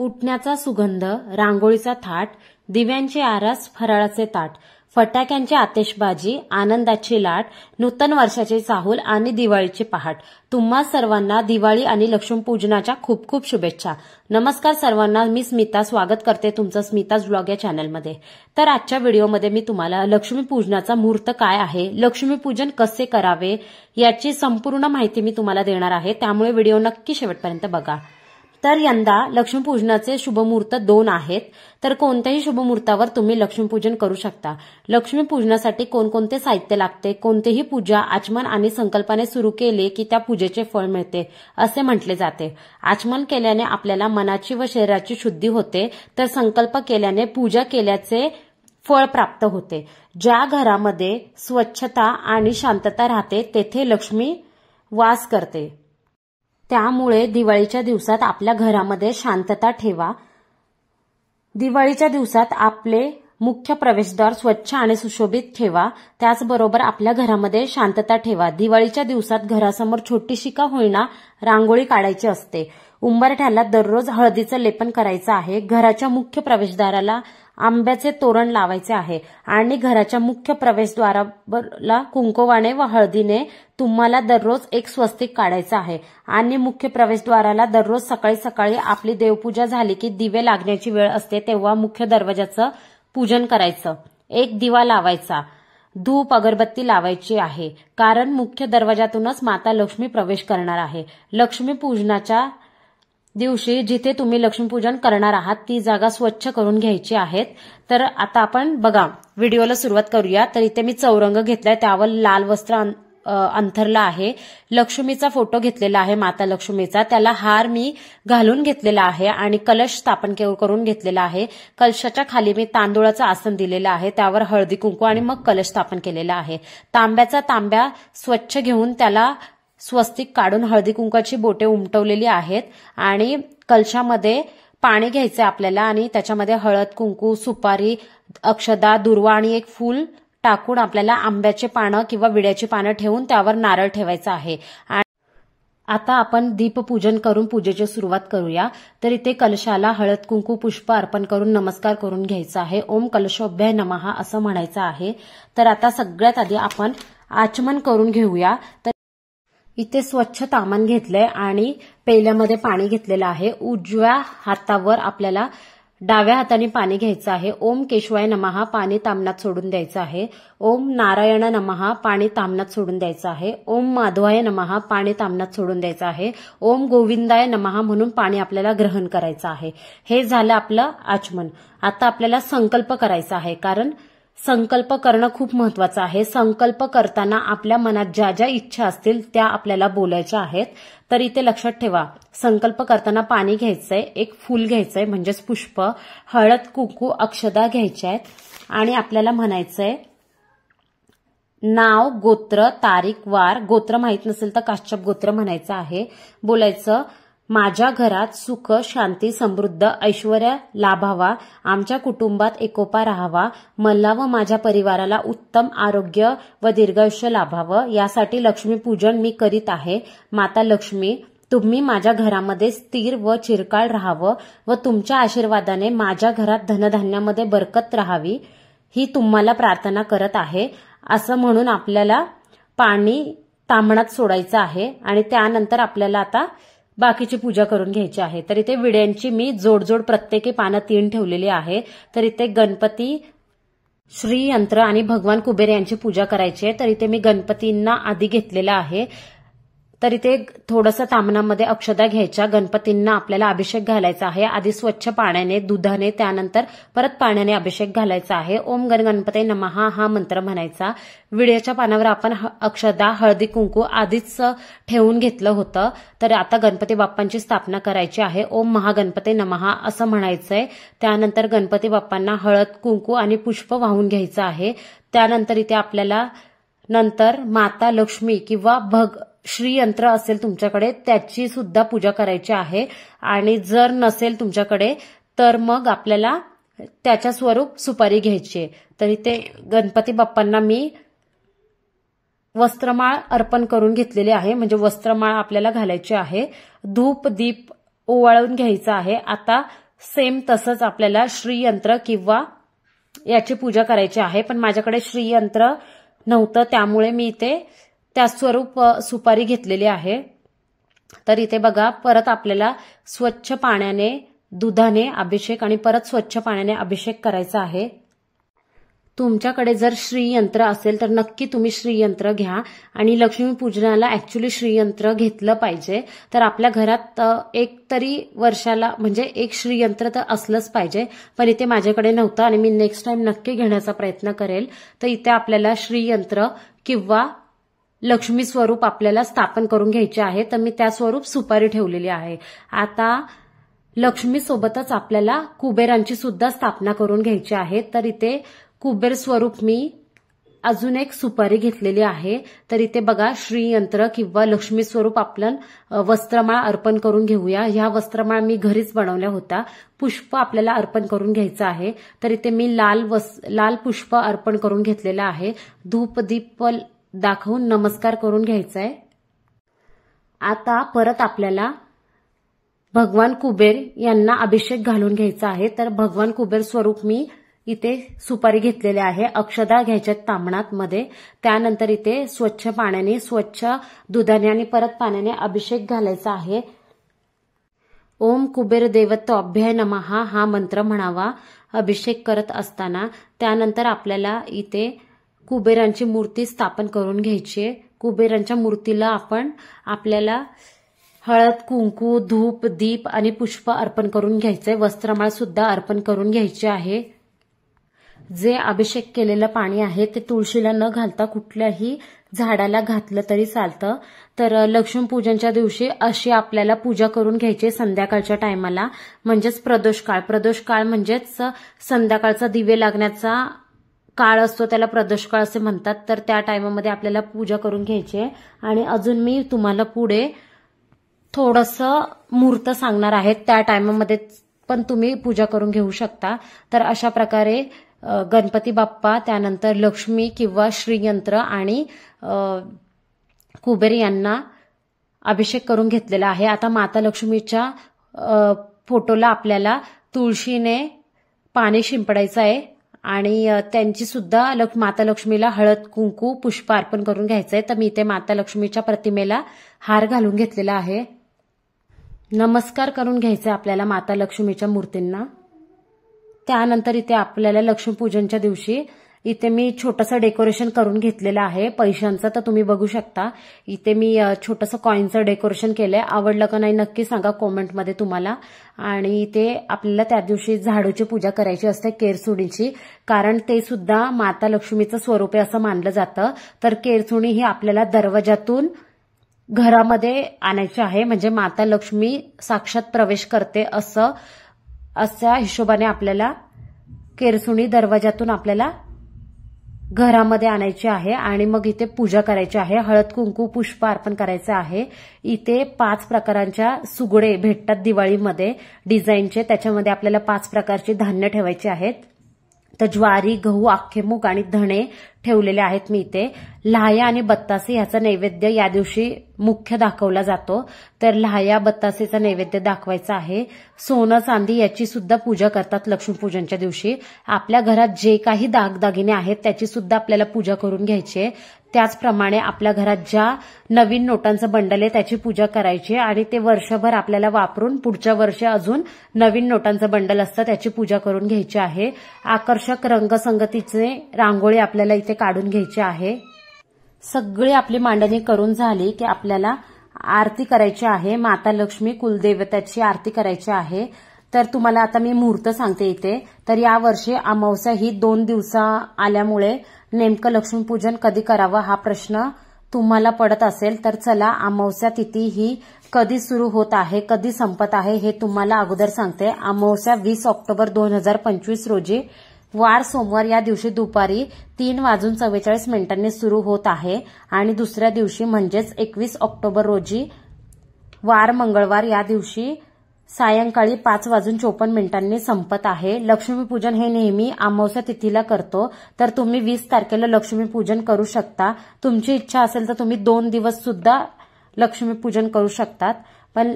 उटण्याचा सुगंध, रांगोळीचा थाट, दिव्यांची आरास, फराळाचे ताट, फटाक्यांची आतिषबाजी, आनंदाची लाट, नूतन वर्षाची चाहूल आणि दिवाळीची पहाट. तुम्हा सर्वांना दिवाळी आणि लक्ष्मीपूजनाच्या खूप खूप शुभेच्छा. नमस्कार सर्वांना, मी स्मिता स्वागत करते तुमचं स्मिताज ब्लॉग या चॅनलमध्ये. तर आजच्या व्हिडिओमध्ये मी तुम्हाला लक्ष्मीपूजनाचा मुहूर्त काय आहे, लक्ष्मीपूजन कसे करावे याची संपूर्ण माहिती मी तुम्हाला देणार आहे, त्यामुळे व्हिडिओ नक्की शेवटपर्यंत बघा. तर यंदा लक्ष्मीपूजनाचे शुभमुहूर्त 2 आहेत. तर कोणत्याही शुभमुहूर्तावर तुम्ही लक्ष्मीपूजन करू शकता. लक्ष्मीपूजनासाठी कोणकोणते साहित्य लागते, कोणतेही पूजा आचमन आणि संकल्पाने सुरू केले की त्या पूजेचे फळ मिळते असे म्हटले जाते. आचमन केल्याने आपल्याला मनाची व शरीराची शुद्धी होते, तर संकल्प केल्याने पूजा केल्याचे फळ प्राप्त होते. ज्या घरामध्ये स्वच्छता आणि शांतता राहते तेथे लक्ष्मी वास करते. त्यामुळे दिवाळीच्या दिवसात आपल्या घरामध्ये शांतता ठेवा. दिवाळीच्या दिवसात आपले मुख्य प्रवेशद्वार स्वच्छ आणि सुशोभित ठेवा. त्याचबरोबर आपल्या घरामध्ये शांतता ठेवा. दिवाळीच्या दिवसात घरासमोर छोटीशी का होईना रांगोळी काढायची असते. उंबरठ्याला दररोज हळदीचं लेपन करायचं आहे. घराच्या मुख्य प्रवेशद्वाराला आंब्याचे तोरण लावायचे आहे आणि घराच्या मुख्य प्रवेशद्वाराला कुंकवाने व हळदीने तुम्हाला दररोज एक स्वस्तिक काढायचं आहे आणि मुख्य प्रवेशद्वाराला दररोज सकाळी सकाळी आपली देवपूजा झाली की दिवे लागण्याची वेळ असते तेव्हा मुख्य दरवाजाचं पूजन करायचं. एक दिवा लावायचा, धूप अगरबत्ती लावायची आहे, कारण मुख्य दरवाजातूनच माता लक्ष्मी प्रवेश करणार आहे. लक्ष्मीपूजनाच्या दिवशी जिथे तुम्ही लक्ष्मीपूजन करणार आहात ती जागा स्वच्छ करून घ्यायची आहेत. तर आता आपण बघा व्हिडिओला सुरुवात करूया. तर इथे मी चौरंग घेतलाय, त्यावर लाल वस्त्र अंथरला आहे. लक्ष्मीचा फोटो घेतलेला आहे, माता लक्ष्मीचा. त्याला हार मी घालून घेतलेला आहे आणि कलश स्थापन करून घेतलेला आहे. कलशाच्या खाली मी तांदूळाचं आसन दिलेलं आहे, त्यावर हळदी कुंकू आणि मग कलश स्थापन केलेला आहे. तांब्या स्वच्छ घेऊन त्याला स्वस्तिक काढून हळदी कुंकाची बोटे उमटवलेली आहेत आणि कलशामध्ये पाणी घ्यायचं आपल्याला आणि त्याच्यामध्ये हळद कुंकू, सुपारी, अक्षदा, दुर्वा आणि एक फूल टाकून आपल्याला आंब्याचे पानं किंवा विड्याची पानं ठेवून त्यावर नारळ ठेवायचा आहे. आता आपण दीपपूजन करून पूजेची सुरुवात करूया. तर इथे कलशाला हळद कुंकू पुष्प अर्पण करून नमस्कार करून घ्यायचा आहे. ओम कलशोभ्याय नमः असं म्हणायचं आहे. तर आता सगळ्यात आधी आपण आचमन करून घेऊया. तर इथे स्वच्छ तामण घेतलंय आणि पेल्यामध्ये पाणी घेतलेलं आहे. उजव्या हातावर आपल्याला डाव्या हाताने पाणी घ्यायचं आहे. ओम केशवाय नमः पाणी तामणात सोडून द्यायचं आहे. ओम नारायण नमः पाणी तामणात सोडून द्यायचं आहे. ओम माधवाय नमः पाणी तामणात सोडून द्यायचं आहे. ओम गोविंदाय नमः म्हणून पाणी आपल्याला ग्रहण करायचं आहे. हे झालं आपलं आचमन. आता आपल्याला संकल्प करायचा आहे, कारण संकल्प करणं खूप महत्वाचं आहे. संकल्प करताना आपल्या मनात ज्या ज्या इच्छा असतील त्या आपल्याला बोलायच्या आहेत. तर इथे लक्षात ठेवा, संकल्प करताना पाणी घ्यायचंय, एक फूल घ्यायचंय म्हणजेच पुष्प, हळद कुंकू अक्षदा घ्यायच्या आहेत आणि आपल्याला म्हणायचंय नाव, गोत्र, तारीख, वार. गोत्र माहित नसेल तर काश्यप गोत्र म्हणायचं आहे. बोलायचं माझ्या घरात सुख, शांती, समृद्ध, ऐश्वर्य लाभावा, आमच्या कुटुंबात एकोपा राहावा, मला व माझ्या परिवाराला उत्तम आरोग्य व दीर्घायुष्य लाभावं, यासाठी लक्ष्मीपूजन मी करीत आहे. माता लक्ष्मी, तुम्ही माझ्या घरामध्ये स्थिर व चिरकाळ राहावं व तुमच्या आशीर्वादाने माझ्या घरात धनधान्यामध्ये बरकत राहावी, ही तुम्हाला प्रार्थना करत आहे. असं म्हणून आपल्याला पाणी ताम्हणात सोडायचं आहे आणि त्यानंतर आपल्याला आता बाकीची पूजा करून घ्यायची आहे. तर इथे विड्यांची मी जोड प्रत्येकी पानं 3 ठेवलेली आहे. तर इथे गणपती, श्रीयंत्र आणि भगवान कुबेर यांची पूजा करायची आहे. तर इथे मी गणपतींना आधी घेतलेला आहे. तर इथे थोडंसं तामणामध्ये अक्षदा घ्यायच्या. गणपतींना आपल्याला अभिषेक घालायचा आहे. आधी स्वच्छ पाण्याने, दुधाने, त्यानंतर परत पाण्याने अभिषेक घालायचा आहे. ओम गणपते नमः हा मंत्र म्हणायचा. विड्याच्या पानावर आपण अक्षदा, हळदी कुंकू आधीच ठेवून घेतलं होतं. तर आता गणपती बाप्पांची स्थापना करायची आहे. ओम महागणपते नमः असं म्हणायचंय. त्यानंतर गणपती बाप्पांना हळद कुंकू आणि पुष्प वाहून घ्यायचं आहे. त्यानंतर इथे आपल्याला नंतर माता लक्ष्मी किंवा श्रीयंत्र असेल तुमच्याकडे त्याची सुद्धा पूजा करायची आहे आणि जर नसेल तुमच्याकडे तर मग आपल्याला त्याच्या स्वरूप सुपारी घ्यायची. तर इथे गणपती बाप्पांना मी वस्त्रमाळ अर्पण करून घेतलेली आहे, म्हणजे वस्त्रमाळ आपल्याला घालायची आहे. धूप दीप ओवाळून घ्यायचा आहे. आता सेम तसंच आपल्याला श्रीयंत्र किंवा याची पूजा करायची आहे, पण माझ्याकडे श्रीयंत्र नव्हतं त्यामुळे मी इथे त्या स्वरूप सुपारी घेतलेली आहे। तर इथे बघा परत आपल्याला स्वच्छ पाण्याने दुधाने अभिषेक आणि परत स्वच्छ पाण्याने अभिषेक करायचा आहे। तुमच्याकडे जर श्रीयंत्र असेल तर नक्की तुम्ही श्रीयंत्र घ्या आणि लक्ष्मीपूजनाला ऍक्च्युली श्रीयंत्र घेतलं पाहिजे। तर आपल्या घरात एक तरी वर्षाला म्हणजे एक श्रीयंत्र तर असलंच पाहिजे, पण इथे माझ्याकडे नव्हतं आणि मी नेक्स्ट टाइम नक्की घेण्याचा प्रयत्न करेल। तर इथे आपल्याला श्रीयंत्र किंवा लक्ष्मी स्वरूप आपल्याला स्थापन करून घ्यायचे आहे, तर मी त्या स्वरूप सुपारी ठेवलेली आहे। आता लक्ष्मी सोबतच आपल्याला कुबेरांची सुद्धा स्थापना करून घ्यायची आहे। तर इथे कुबेर स्वरूप मी अजून एक सुपारी घेतलेली आहे। तर इथे बघा श्रीयंत्र किंवा लक्ष्मी स्वरूप आपण वस्त्रमाळ अर्पण करून घेऊया। ह्या वस्त्रमाळ मी घरीच बनवल्या होत्या। पुष्प आपल्याला अर्पण करून घ्यायचं आहे। तर इथे मी लाल पुष्प अर्पण करून घेतलेलं आहे। धूप दीप दाखवून नमस्कार करून घ्यायचा आहे। आता परत आपल्याला भगवान कुबेर यांना अभिषेक घालून घ्यायचा आहे। तर भगवान कुबेर स्वरूप मी इथे सुपारी घेतलेली आहे। अक्षदा घ्यायच्यात तांबणात मध्ये, त्यानंतर इथे स्वच्छ पाण्याने स्वच्छ दुधाने आणि परत पाण्याने अभिषेक घालायचा आहे। ओम कुबेर देवताभ्याय नमः हा मंत्र म्हणावा अभिषेक करत असताना। त्यानंतर आपल्याला इथे कुबेरांची मूर्ती स्थापन करून घ्यायची आहे। कुबेरांच्या मूर्तीला आपल्याला हळद कुंकू धूप दीप आणि पुष्प अर्पण करून घ्यायचंय। वस्त्रमाळ सुद्धा अर्पण करून घ्यायची आहे। जे अभिषेक केलेलं पाणी आहे ते तुळशीला न घालता कुठल्याही झाडाला घातलं तरी चालतं। तर लक्ष्मीपूजनच्या दिवशी अशी आपल्याला पूजा करून घ्यायची संध्याकाळच्या टायमाला, म्हणजेच प्रदोष काळ म्हणजेच संध्याकाळचा दिवे लागण्याचा काळ असतो, त्याला प्रदोष काळ असे म्हणतात। तर त्या टायमामध्ये आपल्याला पूजा करून घ्यायची आहे। आणि अजून मी तुम्हाला पुढे थोडंसं मुहूर्त सांगणार आहे, त्या टायमामध्ये पण तुम्ही पूजा करून घेऊ शकता। तर अशा प्रकारे गणपती बाप्पा त्यानंतर लक्ष्मी किंवा श्रीयंत्र आणि कुबेर यांना अभिषेक करून घेतलेला आहे। आता माता लक्ष्मीच्या फोटोला आपल्याला तुळशीने पाणी शिंपडायचं आहे आणि त्यांची सुद्धा माता लक्ष्मीला हळद कुंकू पुष्प अर्पण करून घ्यायचंय। तर मी इथे माता लक्ष्मीच्या प्रतिमेला हार घालून घेतलेला आहे। नमस्कार करून घ्यायचे आपल्याला माता लक्ष्मीच्या मूर्तींना। त्यानंतर इथे आपल्याला लक्ष्मीपूजनच्या दिवशी इथे मी छोटंसं डेकोरेशन करून घेतलेलं आहे पैशांचं। तर तुम्ही बघू शकता इथे मी छोटंसं कॉईनचं डेकोरेशन केलंय। आवडलं का नाही नक्की सांगा कॉमेंटमध्ये तुम्हाला। आणि इथे आपल्याला त्या दिवशी झाडूची पूजा करायची असते, केरसुणीची, कारण ते सुद्धा माता लक्ष्मीचं स्वरूप आहे असं मानलं जातं। तर केरसुणी ही आपल्याला दरवाजातून घरामध्ये आणायची आहे, म्हणजे माता लक्ष्मी साक्षात प्रवेश करते अशा हिशोबाने आपल्याला केरसुणी दरवाजातून आपल्याला घरामध्ये आणायची आहे आणि मग इथे पूजा करायची आहे। हळद कुंकू पुष्प अर्पण करायचं आहे। इथे 5 प्रकारांच्या सुगडे भेटतात दिवाळीमध्ये डिझाईनचे, त्याच्यामध्ये आपल्याला 5 प्रकारचे धान्य ठेवायचे आहेत। तर ज्वारी गहू अख्खे मूग आणि धणे ठेवलेले आहेत मी इथे। लाह्या आणि बत्तासे याचा नैवेद्य या दिवशी मुख्य दाखवला जातो। तर लाह्या बत्तासेचा नैवेद्य दाखवायचा आहे। सोनं चांदी याची सुद्धा पूजा करतात लक्ष्मीपूजनच्या दिवशी। आपल्या घरात जे काही दागदागिने आहेत त्याची सुद्धा आपल्याला पूजा करून घ्यायची आहे। त्याचप्रमाणे आपल्या घरात ज्या नवीन नोटांचं बंडल आहे त्याची पूजा करायची आणि ते वर्षभर आपल्याला वापरून पुढच्या वर्षी अजून नवीन नोटांचं बंडल असतं त्याची पूजा करून घ्यायची आहे। आकर्षक रंगसंगतीचे रांगोळी आपल्याला इथे काढून घ्यायची आहे। सगळी आपली मांडणी करून झाली की आपल्याला आरती करायची आहे। माता लक्ष्मी कुलदेवताची आरती करायची आहे। तर तुम्हाला आता मी मुहूर्त सांगते इथे। तर या वर्षी अमावस्या ही 2 दिवसा आल्यामुळे नेमकं लक्ष्मीपूजन कधी करावं हा प्रश्न तुम्हाला पडत असेल तर चला अमावस्या तिथी ही कधी सुरू होत आहे कधी संपत आहे हे तुम्हाला अगोदर सांगते। अमावस्या 20 ऑक्टोबर 2025 रोजी वार सोमवार या दिवशी दुपारी 3:44 सुरू होत आहे आणि दुसऱ्या दिवशी म्हणजेच 21 ऑक्टोबर रोजी वार मंगळवार या दिवशी सायंकाळी 5:54 संपत आहे। लक्ष्मीपूजन हे नेहमी अमावस्या तिथीला करतो, तर तुम्ही 20 तारखेला लक्ष्मीपूजन करू शकता। तुमची इच्छा असेल तर तुम्ही 2 दिवस सुद्धा लक्ष्मीपूजन करू शकतात, पण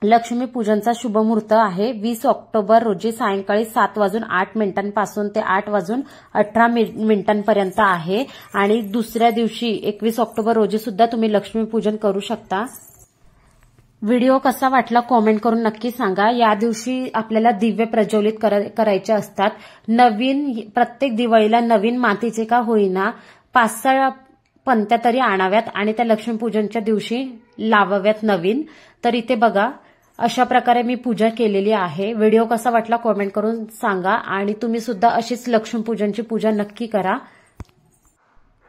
लक्ष्मी पूजनचा शुभ मुहूर्त आहे 20 ऑक्टोबर रोजी सायंकाळी 7:08 ते 8:18 आहे आणि दुसऱ्या दिवशी 21 ऑक्टोबर रोजी सुद्धा तुम्ही लक्ष्मी पूजन करू शकता। व्हिडिओ कसा वाटला कमेंट करून नक्की सांगा। या दिवशी आपल्याला दिवे प्रज्वलित करायचे असतात। प्रत्येक दिवाळीला नवीन मातीचे का होईना 5-6 पंत्या तरी आणाव्यात आणि त्या लक्ष्मीपूजनच्या दिवशी लावाव्यात नवीन। तर इथे बघा अशा प्रकारे मी पूजा केलेली आहे। व्हिडिओ कसा वाटला कमेंट करून सांगा आणि तुम्ही सुद्धा अशीच लक्ष्मीपूजनची पूजा नक्की करा।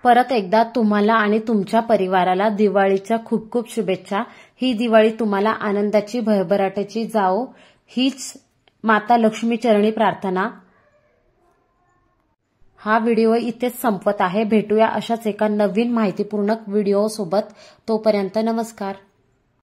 परत एकदा तुम्हाला आणि तुमच्या परिवाराला दिवाळीच्या खूप खूप शुभेच्छा। ही दिवाळी तुम्हाला आनंदाची भरभराटीची जाओ हीच माता लक्ष्मी चरणी प्रार्थना। हा व्हिडिओ इथेच संपत आहे। भेटूया अशाच एका नवीन माहितीपूर्ण व्हिडिओ सोबत। तोपर्यंत नमस्कार।